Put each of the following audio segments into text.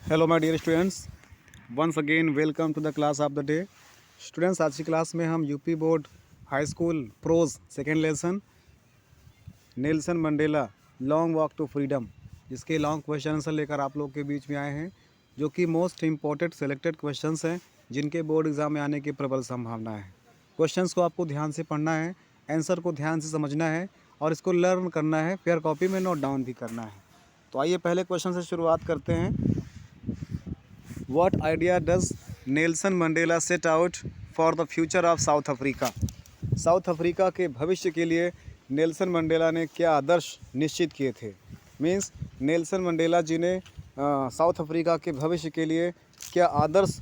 Hello my dear students, once again welcome to the class of the day. Students, आज की class में हम UP board high school prose second lesson Nelson Mandela long walk to freedom, जिसके long question answer लेकर आप लोग के बीच में आए हैं, जो कि मोस्ट इम्पॉर्टेंट सेलेक्टेड क्वेश्चंस हैं जिनके बोर्ड एग्ज़ाम में आने की प्रबल संभावना है। क्वेश्चंस को आपको ध्यान से पढ़ना है, आंसर को ध्यान से समझना है और इसको लर्न करना है, फिर कॉपी में नोट डाउन भी करना है। तो आइए पहले क्वेश्चन से शुरुआत करते हैं। What idea does Nelson Mandela set out for the future of South Africa? South Africa के भविष्य के लिए नेल्सन मंडेला ने क्या आदर्श निश्चित किए थे? मीन्स नेल्सन मंडेला जी ने साउथ अफ्रीका के भविष्य के लिए क्या आदर्श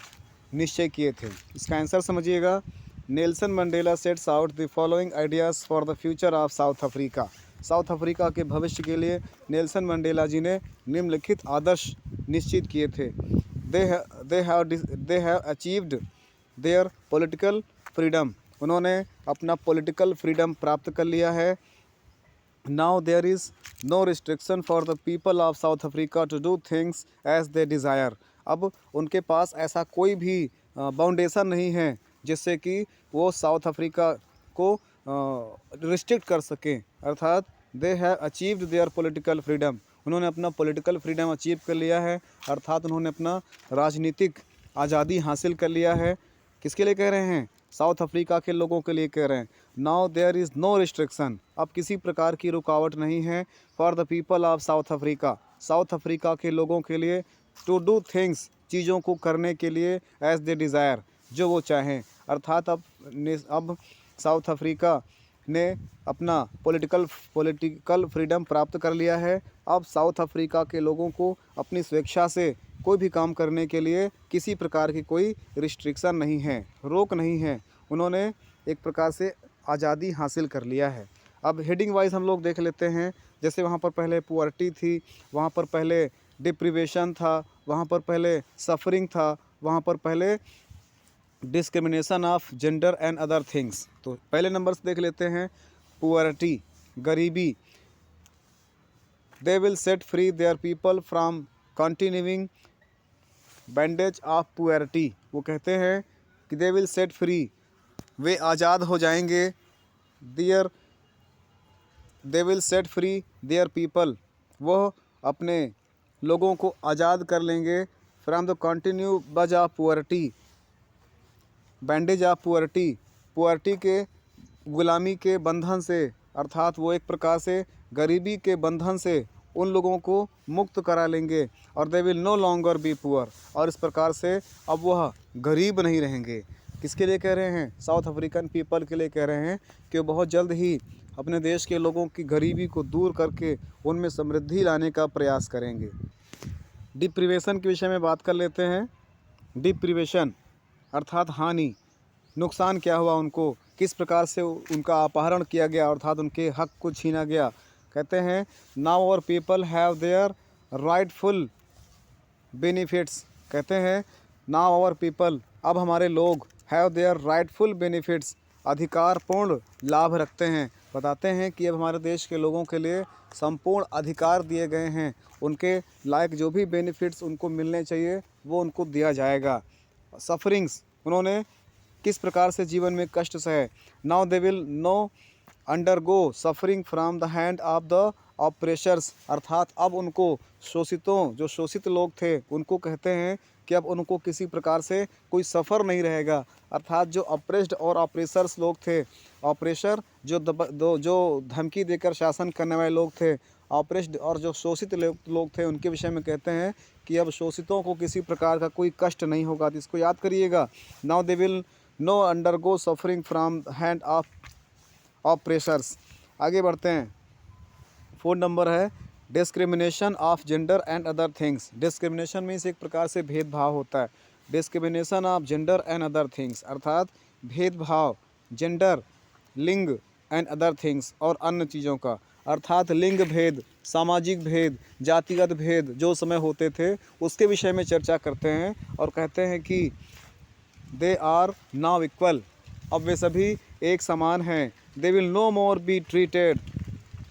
निश्चय किए थे? इसका आंसर समझिएगा। Nelson Mandela sets out the following ideas for the future of South Africa. South Africa के भविष्य के लिए नेल्सन मंडेला जी ने निम्नलिखित आदर्श निश्चित किए थे। they have achieved their political freedom। उन्होंने अपना पॉलिटिकल फ्रीडम प्राप्त कर लिया है। Now there is no restriction for the people of South Africa to do things as they desire। अब उनके पास ऐसा कोई भी बाउंडेशन नहीं है जिससे कि वो साउथ अफ्रीका को रिस्ट्रिक्ट कर सकें, अर्थात they have achieved there political freedom. उन्होंने अपना पॉलिटिकल फ्रीडम अचीव कर लिया है, अर्थात उन्होंने अपना राजनीतिक आज़ादी हासिल कर लिया है। किसके लिए कह रहे हैं? साउथ अफ्रीका के लोगों के लिए कह रहे हैं। Now there is no restriction. अब किसी प्रकार की रुकावट नहीं है for the people of South Africa. South Africa के लोगों के लिए टू डू थिंग्स, चीज़ों को करने के लिए एज दे डिज़ायर, जो वो चाहें। अर्थात अब साउथ अफ्रीका ने अपना पॉलिटिकल फ्रीडम प्राप्त कर लिया है। अब साउथ अफ्रीका के लोगों को अपनी स्वेच्छा से कोई भी काम करने के लिए किसी प्रकार की कोई रिस्ट्रिक्शन नहीं है, रोक नहीं है। उन्होंने एक प्रकार से आज़ादी हासिल कर लिया है। अब हेडिंग वाइज हम लोग देख लेते हैं। जैसे वहाँ पर पहले पुअर्टी थी, वहाँ पर पहले डिप्रिवेशन था, वहाँ पर पहले सफरिंग था, वहाँ पर पहले discrimination of gender and other things. तो पहले नंबर से देख लेते हैं। पुअर्टी, गरीबी। They will set free their people from continuing bandage of poverty. वो कहते हैं कि दे विल सेट फ्री, वे आज़ाद हो जाएंगे। They will set free their people, वो अपने लोगों को आज़ाद कर लेंगे। From the continue budge of poverty, bandage of poverty, poverty के गुलामी के बंधन से, अर्थात वो एक प्रकार से गरीबी के बंधन से उन लोगों को मुक्त करा लेंगे। और they will no longer be poor, और इस प्रकार से अब वह गरीब नहीं रहेंगे। किसके लिए कह रहे हैं? साउथ अफ्रीकन पीपल के लिए कह रहे हैं कि वो बहुत जल्द ही अपने देश के लोगों की गरीबी को दूर करके उनमें समृद्धि लाने का प्रयास करेंगे। डिप्रिवेशन के विषय में बात कर लेते हैं। डिप्रिवेशन अर्थात हानि, नुकसान क्या हुआ उनको, किस प्रकार से उनका अपहरण किया गया, अर्थात उनके हक को छीना गया। कहते हैं now our people have their rightful benefits. कहते हैं नाउ आवर पीपल, अब हमारे लोग, हैव देयर राइटफुल बेनिफिट्स, अधिकारपूर्ण लाभ रखते हैं। बताते हैं कि अब हमारे देश के लोगों के लिए संपूर्ण अधिकार दिए गए हैं, उनके लायक जो भी बेनिफिट्स उनको मिलने चाहिए वो उनको दिया जाएगा। सफरिंग्स, उन्होंने किस प्रकार से जीवन में कष्ट सहे। Now they will no undergo suffering from the hand of the oppressors, अर्थात अब उनको शोषितों, जो शोषित लोग थे उनको कहते हैं कि अब उनको किसी प्रकार से कोई सफ़र नहीं रहेगा। अर्थात जो अप्रेस्ड और ऑपरेसर्स लोग थे, ऑपरेशर जो धमकी देकर शासन करने वाले लोग थे, ऑपरेस्ड और जो शोषित लोग थे उनके विषय में कहते हैं कि अब शोषितों को किसी प्रकार का कोई कष्ट नहीं होगा। तो इसको याद करिएगा। Now they will no undergo suffering from hand of oppressors. आगे बढ़ते हैं। 4 नंबर है discrimination of gender and other things. Discrimination means एक प्रकार से भेदभाव होता है। Discrimination of gender and other things, अर्थात भेदभाव, जेंडर, लिंग एंड अदर थिंग्स, और अन्य चीज़ों का, अर्थात लिंग भेद, सामाजिक भेद, जातिगत भेद जो समय होते थे उसके विषय में चर्चा करते हैं। और कहते हैं कि दे आर नाउ इक्वल, अब वे सभी एक समान हैं। They will no more be treated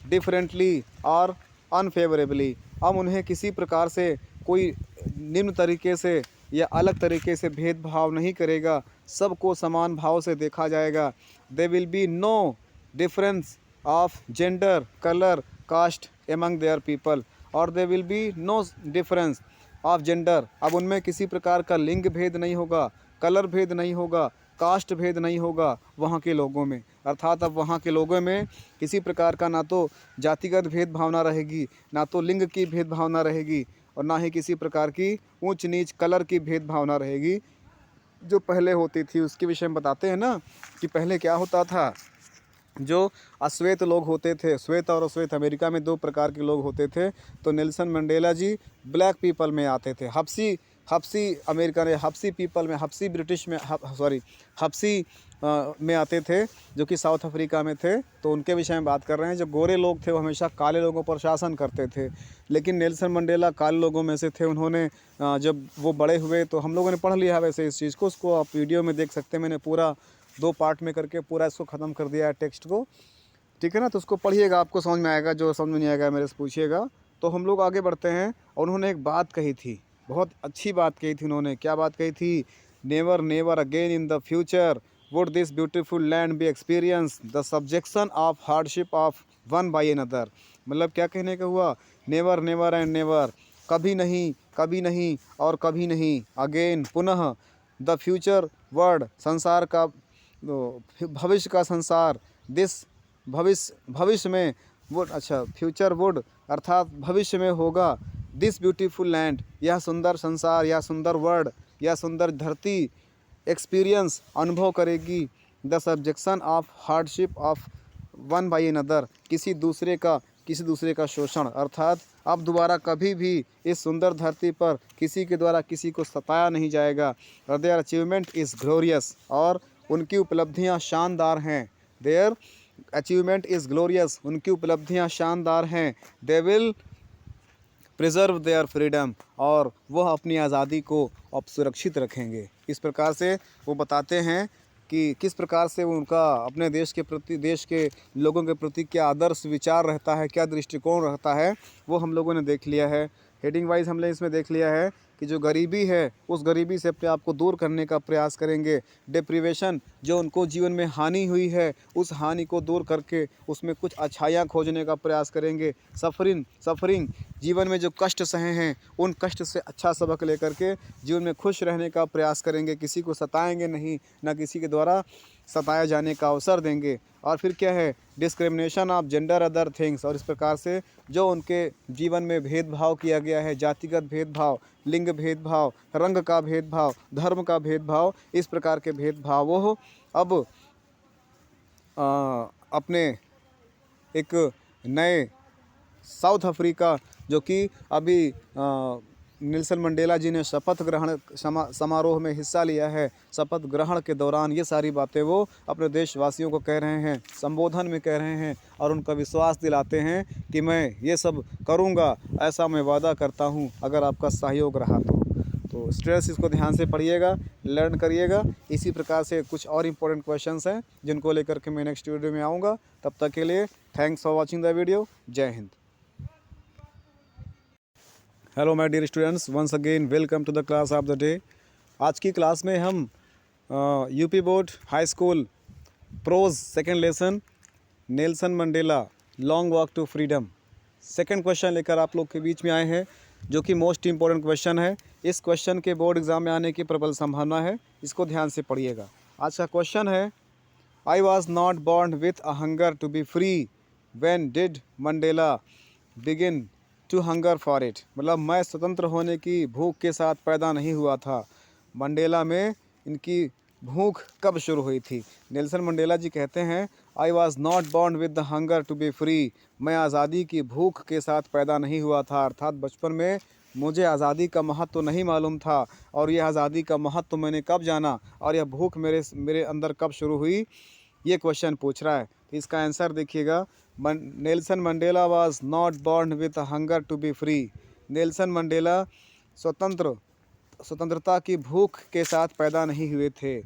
differently और अनफेवरेबली, अब उन्हें किसी प्रकार से कोई निम्न तरीके से या अलग तरीके से भेदभाव नहीं करेगा, सबको समान भाव से देखा जाएगा। They will be no difference of gender, colour, caste among their people, और they will be no difference of gender. अब उनमें किसी प्रकार का लिंग भेद नहीं होगा, कलर भेद नहीं होगा, कास्ट भेद नहीं होगा वहाँ के लोगों में। अर्थात अब वहाँ के लोगों में किसी प्रकार का ना तो जातिगत भेदभावना रहेगी, ना तो लिंग की भेदभावना रहेगी, और ना ही किसी प्रकार की ऊंच नीच कलर की भेदभावना रहेगी जो पहले होती थी। उसके विषय में बताते हैं ना कि पहले क्या होता था। जो अश्वेत लोग होते थे, श्वेत और अश्वेत, अमेरिका में 2 प्रकार के लोग होते थे। तो नेल्सन मंडेला जी ब्लैक पीपल में आते थे, हब्सी हब्सी अमेरिका में, हब्सी पीपल में, हब्सी ब्रिटिश में, हब्सी में आते थे जो कि साउथ अफ्रीका में थे। तो उनके विषय में बात कर रहे हैं। जो गोरे लोग थे वो हमेशा काले लोगों पर शासन करते थे, लेकिन नेल्सन मंडेला काले लोगों में से थे। उन्होंने जब वो बड़े हुए तो हम लोगों ने पढ़ लिया है वैसे इस चीज़ को, उसको आप वीडियो में देख सकते हैं। मैंने पूरा 2 पार्ट में करके पूरा इसको ख़त्म कर दिया है टेक्स्ट को, ठीक है ना। तो उसको पढ़िएगा, आपको समझ में आएगा। जो समझ में नहीं आएगा मेरे से पूछिएगा। तो हम लोग आगे बढ़ते हैं। और उन्होंने एक बात कही थी, बहुत अच्छी बात कही थी उन्होंने। क्या बात कही थी? Never never again in the future would this beautiful land B experience the subjection of hardship of one by another. मतलब क्या कहने का हुआ? नेवर नेवर एंड नेवर, कभी नहीं और कभी नहीं, अगेन पुनः, द फ्यूचर वर्ड, संसार का, भविष्य का संसार, दिस भविष्य में, वुड, अच्छा फ्यूचर वुड अर्थात भविष्य में होगा, दिस ब्यूटीफुल लैंड, यह सुंदर संसार, यह सुंदर वर्ड, यह सुंदर धरती, एक्सपीरियंस अनुभव करेगी, the subjection of hardship of one by another, किसी दूसरे का शोषण। अर्थात अब दोबारा कभी भी इस सुंदर धरती पर किसी के द्वारा किसी को सताया नहीं जाएगा। देयर अचीवमेंट इज़ ग्लोरियस, और उनकी उपलब्धियां शानदार हैं। देयर अचीवमेंट इज़ ग्लोरियस, उनकी उपलब्धियां शानदार हैं। They will preserve their freedom, और वह अपनी आज़ादी को अब सुरक्षित रखेंगे। इस प्रकार से वो बताते हैं कि किस प्रकार से उनका अपने देश के प्रति, देश के लोगों के प्रति क्या आदर्श विचार रहता है, क्या दृष्टिकोण रहता है, वो हम लोगों ने देख लिया है। हेडिंग वाइज हमने इसमें देख लिया है कि जो गरीबी है उस गरीबी से अपने आप को दूर करने का प्रयास करेंगे। डिप्रीवेशन, जो उनको जीवन में हानि हुई है उस हानि को दूर करके उसमें कुछ अच्छाइयाँ खोजने का प्रयास करेंगे। सफरिंग, जीवन में जो कष्ट सहे हैं उन कष्ट से अच्छा सबक लेकर के जीवन में खुश रहने का प्रयास करेंगे। किसी को सताएंगे नहीं, ना किसी के द्वारा सताया जाने का अवसर देंगे। और फिर क्या है? Discrimination of gender other things, और इस प्रकार से जो उनके जीवन में भेदभाव किया गया है, जातिगत भेदभाव, लिंग भेदभाव, रंग का भेदभाव, धर्म का भेदभाव, इस प्रकार के भेदभाव वो अब अपने एक नए साउथ अफ्रीका, जो कि अभी नेल्सन मंडेला जी ने शपथ ग्रहण समारोह में हिस्सा लिया है, शपथ ग्रहण के दौरान ये सारी बातें वो अपने देशवासियों को कह रहे हैं, संबोधन में कह रहे हैं, और उनका विश्वास दिलाते हैं कि मैं ये सब करूँगा, ऐसा मैं वादा करता हूँ अगर आपका सहयोग रहा तो स्ट्रेस इसको ध्यान से पढ़िएगा, लर्न करिएगा। इसी प्रकार से कुछ और इम्पोर्टेंट क्वेश्चंस हैं जिनको लेकर के मैं नेक्स्ट वीडियो में आऊँगा। तब तक के लिए thanks for watching the video. जय Hind. Hello my dear students, once again welcome to the class of the day. आज की क्लास में हम UP board high school prose second lesson Nelson Mandela long walk to freedom second question लेकर आप लोग के बीच में आए हैं, जो कि मोस्ट इम्पोर्टेंट क्वेश्चन है। इस क्वेश्चन के बोर्ड एग्ज़ाम में आने की प्रबल संभावना है, इसको ध्यान से पढ़िएगा। आज का क्वेश्चन है, I was not born with a hunger to be free, when did Mandela begin to hunger for it. मतलब मैं स्वतंत्र होने की भूख के साथ पैदा नहीं हुआ था। मंडेला में इनकी भूख कब शुरू हुई थी? नेल्सन मंडेला जी कहते हैं, I was not born with the hunger to be free, मैं आज़ादी की भूख के साथ पैदा नहीं हुआ था। अर्थात बचपन में मुझे आज़ादी का महत्व तो नहीं मालूम था, और यह आज़ादी का महत्व मैंने कब जाना, और यह भूख मेरे अंदर कब शुरू हुई, ये क्वेश्चन पूछ रहा है। तो इसका आंसर देखिएगा, Nelson Mandela was not born with hunger to be free. Nelson Mandela स्वतंत्रता की भूख के साथ पैदा नहीं हुए थे।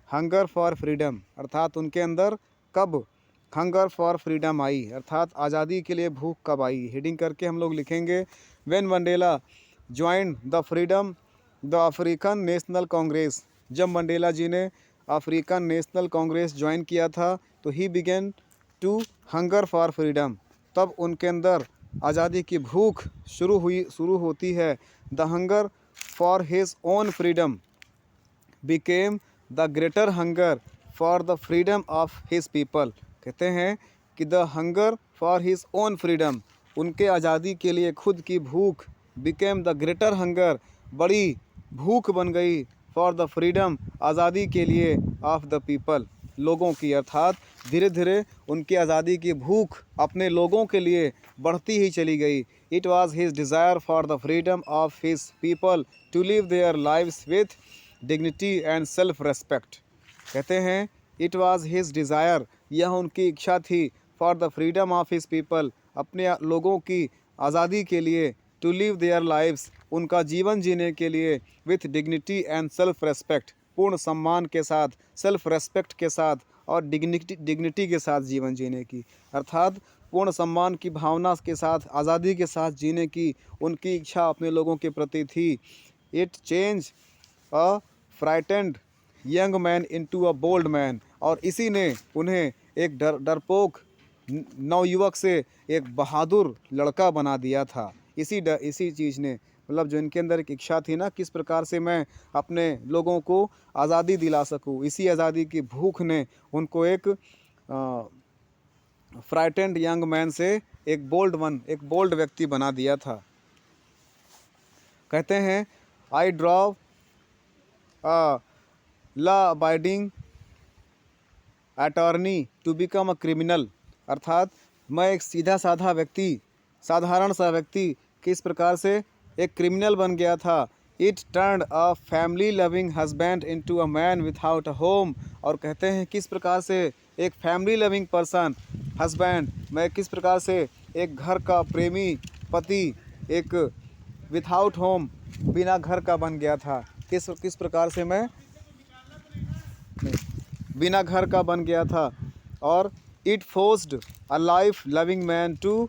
हंगर फॉर फ्रीडम, अर्थात उनके अंदर कब हंगर फॉर फ्रीडम आई, अर्थात आज़ादी के लिए भूख कब आई। हेडिंग करके हम लोग लिखेंगे, when Mandela join the freedom the African national Congress, जब मंडेला जी ने अफ्रीकन नेशनल कांग्रेस ज्वाइन किया था तो he began to hunger for freedom, तब उनके अंदर आज़ादी की भूख शुरू होती है। The hunger for his own freedom became the greater hunger for the freedom of his people. कहते हैं कि the hunger for his own freedom, उनके आज़ादी के लिए खुद की भूख, बिकेम द ग्रेटर हंगर, बड़ी भूख बन गई, फॉर द फ्रीडम, आज़ादी के लिए, ऑफ द पीपल, लोगों की, अर्थात धीरे धीरे उनकी आज़ादी की भूख अपने लोगों के लिए बढ़ती ही चली गई। It was his desire for the freedom of his people to live their lives with dignity and self respect. कहते हैं इट वाज हिज डिज़ायर, यह उनकी इच्छा थी, for the freedom of his people, अपने लोगों की आज़ादी के लिए, टू लिव देयर लाइव्स, उनका जीवन जीने के लिए, with dignity and self respect, पूर्ण सम्मान के साथ, सेल्फ रेस्पेक्ट के साथ और डिग्निटी के साथ जीवन जीने की, अर्थात पूर्ण सम्मान की भावना के साथ, आज़ादी के साथ जीने की उनकी इच्छा अपने लोगों के प्रति थी। It change a frightened young man into a bold man, और इसी ने उन्हें एक डरपोक नवयुवक से एक बहादुर लड़का बना दिया था। इसी चीज़ ने, मतलब जो इनके अंदर एक इच्छा थी ना, किस प्रकार से मैं अपने लोगों को आज़ादी दिला सकूं, इसी आज़ादी की भूख ने उनको एक फ्राइटेंड यंग मैन से एक बोल्ड व्यक्ति बना दिया था। कहते हैं I draw law abiding attorney to become a criminal, अर्थात मैं एक साधारण सा व्यक्ति किस प्रकार से एक क्रिमिनल बन गया था। It turned a family loving husband into a man without a home, और कहते हैं किस प्रकार से एक फैमिली लविंग पर्सन, हस्बैंड, मैं किस प्रकार से एक घर का प्रेमी पति, एक विथआउट होम, बिना घर का बन गया था। किस प्रकार से मैं बिना घर का बन गया था। और it forced a life loving man to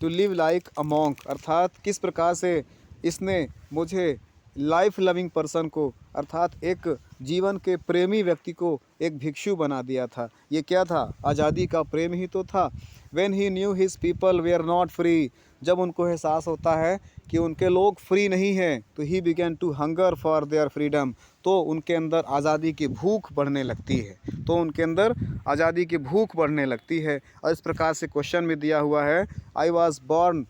live like a monk, अर्थात किस प्रकार से इसने मुझे लाइफ लविंग पर्सन को, अर्थात एक जीवन के प्रेमी व्यक्ति को एक भिक्षु बना दिया था। ये क्या था? आज़ादी का प्रेम ही तो था। When he knew his people were not free, जब उनको एहसास होता है कि उनके लोग फ्री नहीं हैं, तो he began to hunger for their freedom, तो उनके अंदर आज़ादी की भूख बढ़ने लगती है, और इस प्रकार से क्वेश्चन में दिया हुआ है आई वॉज बॉर्न,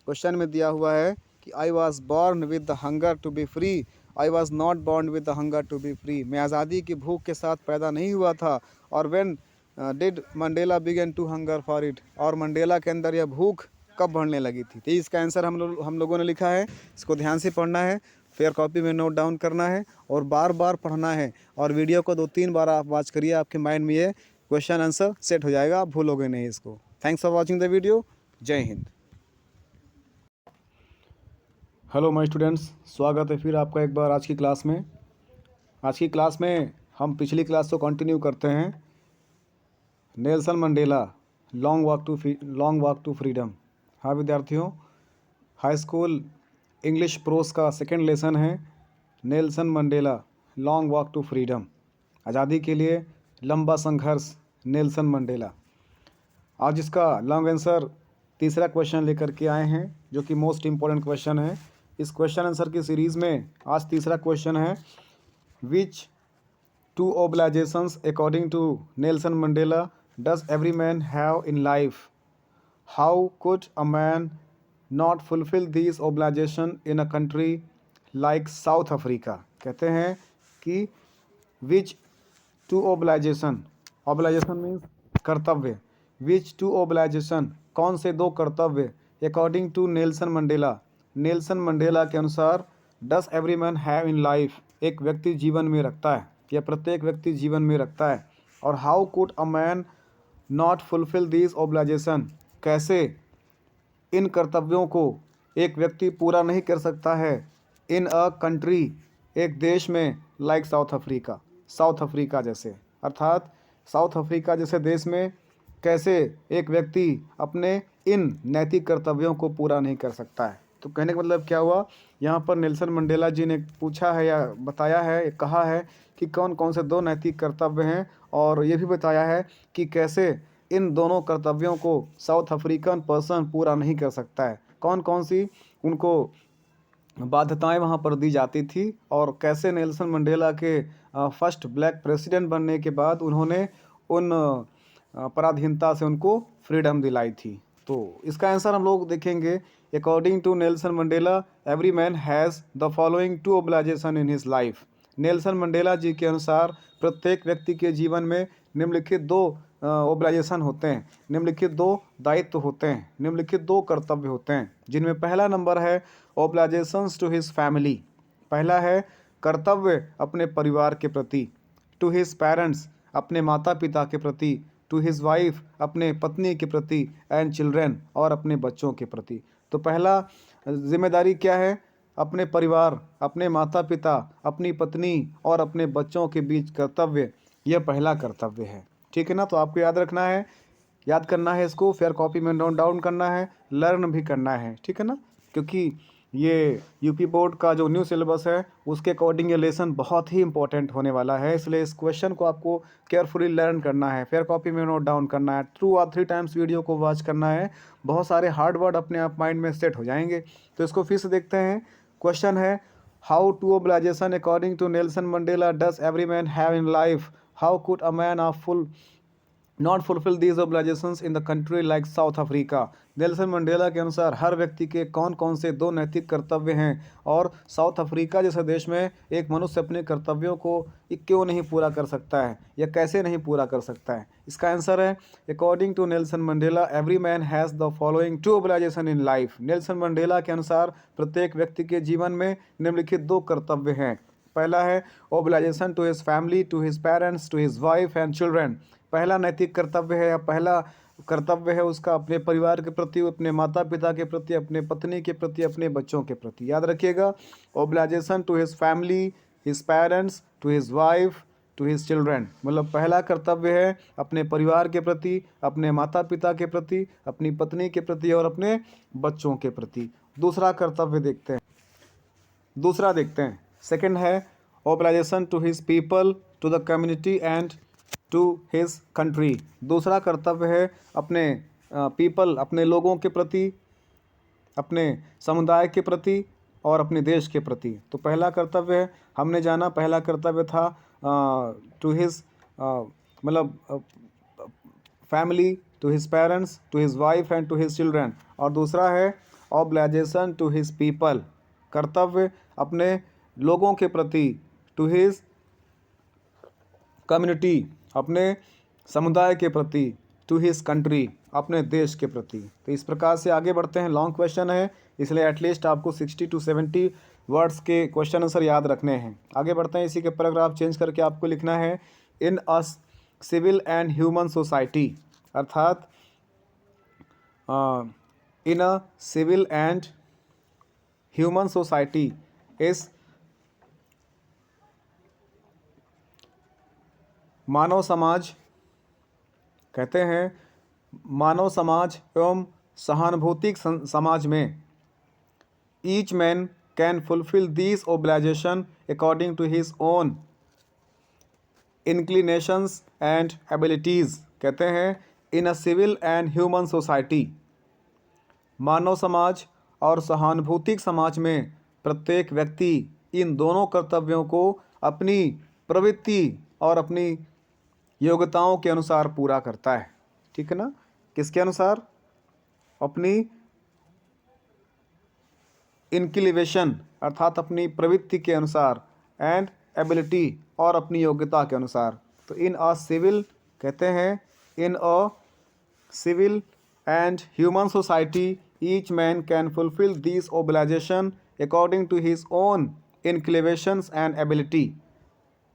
क्वेश्चन में दिया हुआ है कि I was born with the hunger to be free, I was not born with the hunger to be free, मैं आज़ादी की भूख के साथ पैदा नहीं हुआ था। और when did Mandela began to hunger for it, और मंडेला के अंदर यह भूख कब बढ़ने लगी थी। तो इसका आंसर हम लोगों ने लिखा है, इसको ध्यान से पढ़ना है, फेयर कॉपी में नोट डाउन करना है और बार बार पढ़ना है, और वीडियो को 2-3 बार आप वॉच करिए, आपके माइंड में ये क्वेश्चन आंसर सेट हो जाएगा, आप भूलोगे नहीं इसको। Thanks for watching the video. जय हिंद। हेलो माय स्टूडेंट्स, स्वागत है फिर आपका एक बार आज की क्लास में। आज की क्लास में हम पिछली क्लास को कंटिन्यू करते हैं। Nelson Mandela long walk to freedom. हाँ विद्यार्थियों, हाई स्कूल इंग्लिश प्रोस का सेकेंड लेसन है Nelson Mandela long walk to freedom, आज़ादी के लिए लंबा संघर्ष, नेल्सन मंडेला। आज इसका लॉन्ग आंसर तीसरा क्वेश्चन लेकर के आए हैं, जो कि मोस्ट इम्पोर्टेंट क्वेश्चन है। इस क्वेश्चन आंसर की सीरीज़ में आज तीसरा क्वेश्चन है, which two obligations according to Nelson Mandela does every man have in life, how could a man not fulfil this obligation in a country like South Africa. कहते हैं कि विच to ओब्लाइजेशन means कर्तव्य, विच to ओब्लाइजेशन कौन से दो कर्तव्य, according to Nelson Mandela के अनुसार, does every man have in life, एक व्यक्ति जीवन में रखता है या प्रत्येक व्यक्ति जीवन में रखता है। और how could a man not fulfil this obligation, कैसे इन कर्तव्यों को एक व्यक्ति पूरा नहीं कर सकता है, इन अ कंट्री, एक देश में, लाइक साउथ अफ्रीका जैसे, अर्थात साउथ अफ्रीका जैसे देश में कैसे एक व्यक्ति अपने इन नैतिक कर्तव्यों को पूरा नहीं कर सकता है। तो कहने का मतलब क्या हुआ, यहाँ पर नेल्सन मंडेला जी ने पूछा है या बताया है, कहा है कि कौन कौन से 2 नैतिक कर्तव्य हैं, और ये भी बताया है कि कैसे इन दोनों कर्तव्यों को साउथ अफ्रीकन पर्सन पूरा नहीं कर सकता है, कौन कौन सी उनको बाध्यताएं वहाँ पर दी जाती थी, और कैसे नेल्सन मंडेला के फर्स्ट ब्लैक प्रेसिडेंट बनने के बाद उन्होंने उन पराधीनता से उनको फ्रीडम दिलाई थी। तो इसका आंसर हम लोग देखेंगे। According to Nelson Mandela every man has the following 2 obligation in his life. Nelson Mandela ji के अनुसार प्रत्येक व्यक्ति के जीवन में निम्नलिखित 2 ओब्लाइजेशन होते हैं, निम्नलिखित 2 दायित्व होते हैं, निम्नलिखित 2 कर्तव्य होते हैं, जिनमें पहला नंबर है ओब्लाइजेशंस टू हिज फैमिली। पहला है कर्तव्य अपने परिवार के प्रति, टू हिज पेरेंट्स अपने माता पिता के प्रति, टू हिज वाइफ अपने पत्नी के प्रति, एंड चिल्ड्रेन और अपने बच्चों के प्रति। तो पहला जिम्मेदारी क्या है, अपने परिवार, अपने माता पिता, अपनी पत्नी और अपने बच्चों के बीच कर्तव्य, यह पहला कर्तव्य है। ठीक है ना, तो आपको याद रखना है, याद करना है इसको, फिर कॉपी में नोट डाउन करना है, लर्न भी करना है। ठीक है ना, क्योंकि ये यूपी बोर्ड का जो न्यू सिलेबस है उसके अकॉर्डिंग ये लेसन बहुत ही इंपॉर्टेंट होने वाला है, इसलिए इस क्वेश्चन को आपको केयरफुली लर्न करना है, फिर कॉपी में नोट डाउन करना है, 2 और 3 टाइम्स वीडियो को वॉच करना है, बहुत सारे हार्ड वर्ड अपने आप माइंड में सेट हो जाएंगे। तो इसको फिर से देखते हैं। क्वेश्चन है, how two obligation according to Nelson Mandela does every man have in life, how could a man of full not fulfil these obligations in the country like South Africa. Nelson Mandela के अनुसार हर व्यक्ति के कौन कौन से 2 नैतिक कर्तव्य हैं, और साउथ अफ्रीका जैसे देश में एक मनुष्य अपने कर्तव्यों को क्यों नहीं पूरा कर सकता है, या कैसे नहीं पूरा कर सकता है। इसका आंसर है, according to Nelson Mandela every man has the following 2 obligation in life. Nelson Mandela के अनुसार प्रत्येक व्यक्ति के जीवन में निम्नलिखित 2 कर्तव्य हैं। पहला है obligation to his family, to his parents, to his wife and children. पहला नैतिक कर्तव्य है या पहला कर्तव्य है उसका अपने परिवार के प्रति, अपने माता पिता के प्रति, अपने पत्नी के प्रति, अपने बच्चों के प्रति। याद रखिएगा, obligation to his family, his parents, to his wife, to his children. मतलब पहला कर्तव्य है अपने परिवार के प्रति, अपने माता पिता के प्रति, अपनी पत्नी के प्रति और अपने बच्चों के प्रति। दूसरा कर्तव्य देखते हैं, दूसरा देखते हैं। सेकंड है obligation to his people, to the community and to his country. दूसरा कर्तव्य है अपने पीपल, अपने लोगों के प्रति, अपने समुदाय के प्रति और अपने देश के प्रति। तो पहला कर्तव्य है, हमने जाना पहला कर्तव्य था टू हिज मतलब family, to his parents, to his wife and to his children, और दूसरा है ऑब्लाइजेशन टू हिज पीपल, कर्तव्य अपने लोगों के प्रति, टू हिज कम्युनिटी, अपने समुदाय के प्रति, टू हिज कंट्री, अपने देश के प्रति। तो इस प्रकार से आगे बढ़ते हैं। लॉन्ग क्वेश्चन है, इसलिए एटलीस्ट आपको 60 to 70 वर्ड्स के क्वेश्चन आंसर याद रखने हैं। आगे बढ़ते हैं, इसी के पैराग्राफ चेंज करके आपको लिखना है in a civil and human society, अर्थात in a civil and human society इस मानव समाज, कहते हैं मानव समाज एवं सहानुभूतिक समाज में each man can fulfil these obligation according to his own inclinations and abilities. कहते हैं in a civil and human society, मानव समाज और सहानुभूतिक समाज में प्रत्येक व्यक्ति इन दोनों कर्तव्यों को अपनी प्रवृत्ति और अपनी योग्यताओं के अनुसार पूरा करता है। ठीक है ना, किसके अनुसार, अपनी इंक्लिनेशन अर्थात अपनी प्रवृत्ति के अनुसार, एंड एबिलिटी और अपनी योग्यता के अनुसार। तो इन अ सिविल, कहते हैं in a civil and human society each man can fulfil this obligation according to his own inclinations and ability.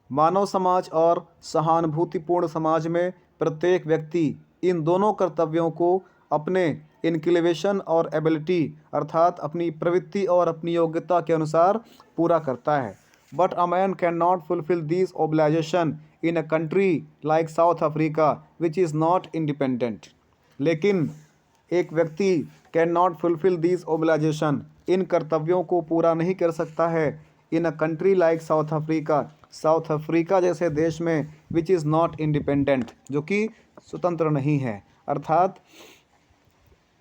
मानव समाज और सहानुभूतिपूर्ण समाज में प्रत्येक व्यक्ति इन दोनों कर्तव्यों को अपने इंक्लिनेशन और एबिलिटी अर्थात अपनी प्रवृत्ति और अपनी योग्यता के अनुसार पूरा करता है। But a man can not fulfil this obligation in a country like South Africa which is not independent. लेकिन एक व्यक्ति can not fulfil this obligation, इन कर्तव्यों को पूरा नहीं कर सकता है, in a country like South Africa, South Africa जैसे देश में, विच इज़ नॉट इंडिपेंडेंट, जो कि स्वतंत्र नहीं है। अर्थात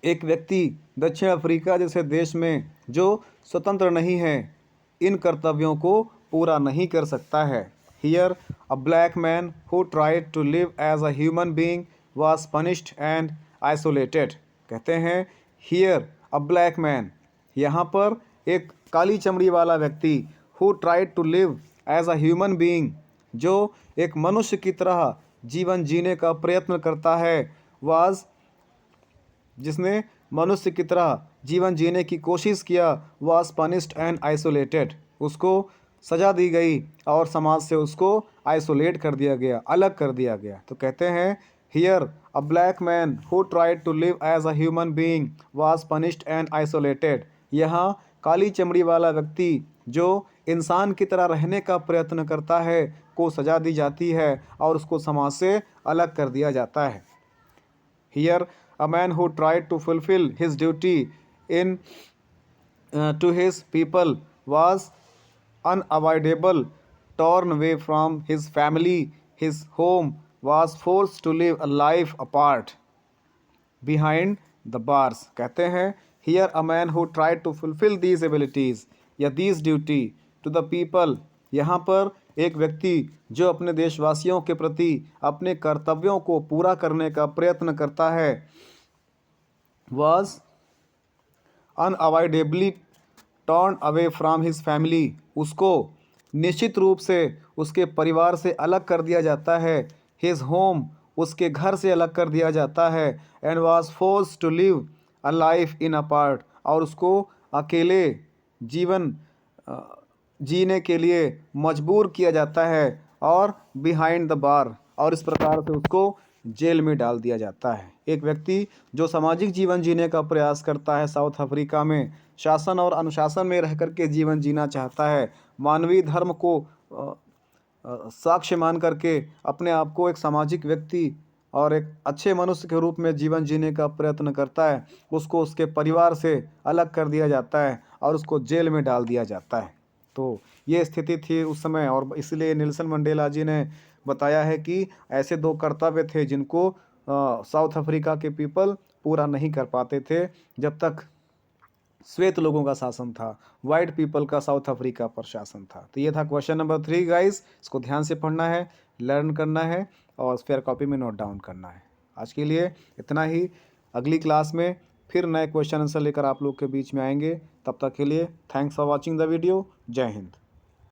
एक व्यक्ति दक्षिण अफ्रीका जैसे देश में जो स्वतंत्र नहीं है, इन कर्तव्यों को पूरा नहीं कर सकता है। Here a black man who tried to live as a human being was punished and isolated. कहते हैं हियर अ ब्लैक मैन, यहाँ पर एक काली चमड़ी वाला व्यक्ति, who tried to live as a human being, जो एक मनुष्य की तरह जीवन जीने का प्रयत्न करता है, वाज, जिसने मनुष्य की तरह जीवन जीने की कोशिश किया, वाज पनिश्ड एंड आइसोलेटेड, उसको सजा दी गई और समाज से उसको आइसोलेट कर दिया गया, अलग कर दिया गया। तो कहते हैं here a black man who tried to live as a human being was punished and isolated. यहाँ काली चमड़ी वाला व्यक्ति जो इंसान की तरह रहने का प्रयत्न करता है को सजा दी जाती है और उसको समाज से अलग कर दिया जाता है। Here, a man who tried to fulfill his duty in to his people was unavoidable, torn away from his family, his home, was forced to live a life apart behind the bars। कहते हैं here a man who tried to fulfill these abilities या these duty to the people, यहाँ पर एक व्यक्ति जो अपने देशवासियों के प्रति अपने कर्तव्यों को पूरा करने का प्रयत्न करता है, was unavoidably torn away from his family, उसको निश्चित रूप से उसके परिवार से अलग कर दिया जाता है, his home, उसके घर से अलग कर दिया जाता है, and was forced to live a life in apart, और उसको अकेले जीवन जीने के लिए मजबूर किया जाता है, और बिहाइंड द बार, और इस प्रकार से उसको जेल में डाल दिया जाता है। एक व्यक्ति जो सामाजिक जीवन जीने का प्रयास करता है साउथ अफ्रीका में, शासन और अनुशासन में रह कर के जीवन जीना चाहता है, मानवीय धर्म को साक्ष्य मान करके अपने आप को एक सामाजिक व्यक्ति और एक अच्छे मनुष्य के रूप में जीवन जीने का प्रयत्न करता है, उसको उसके परिवार से अलग कर दिया जाता है और उसको जेल में डाल दिया जाता है। तो ये स्थिति थी उस समय, और इसलिए नेल्सन मंडेला जी ने बताया है कि ऐसे दो कर्तव्य थे जिनको साउथ अफ्रीका के पीपल पूरा नहीं कर पाते थे जब तक श्वेत लोगों का शासन था, वाइट पीपल का साउथ अफ्रीका पर शासन था। तो ये था क्वेश्चन नंबर 3 गाइस, इसको ध्यान से पढ़ना है, लर्न करना है और फेयर कॉपी में नोट डाउन करना है। आज के लिए इतना ही, अगली क्लास में फिर नए क्वेश्चन आंसर लेकर आप लोग के बीच में आएंगे। तब तक के लिए thanks for watching the video. जय हिंद।